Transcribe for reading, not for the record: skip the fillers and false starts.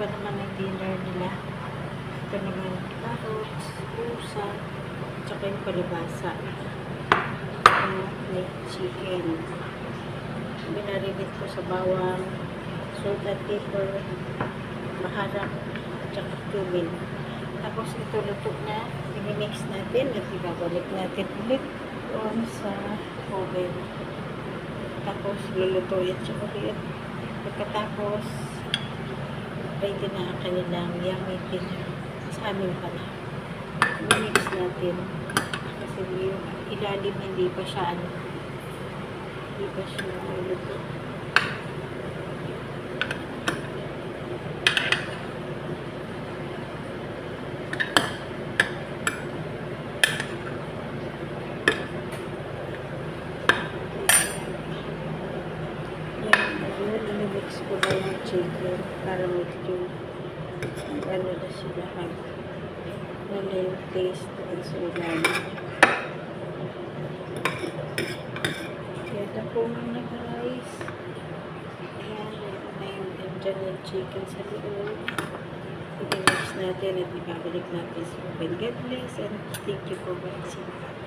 pa naman ang dinner nila. Ito naman, carrots, pusa, tsaka yung palabasa. May chicken. Binarinit ko sa bawang, salt and pepper, maharap, tsaka cumin. Tapos ito luto na, i-mix natin at ibabalik natin ulit doon sa oven. Tapos lulutuin siya ulit. Pagkatapos, ready na ang kanilang yummy dinner sa amin pala. I-mix natin kasi yung ilalim hindi pa siya hindi pa siya luluto. I-mix ko na yung chicken para medyo ano na sila ano na yung taste at sa ilalim. Kaya tapong na guys. Ayan, na yung dyan yung chicken sa loob. I-mix natin at ibabalik natin sa oven. God bless and thank you for watching.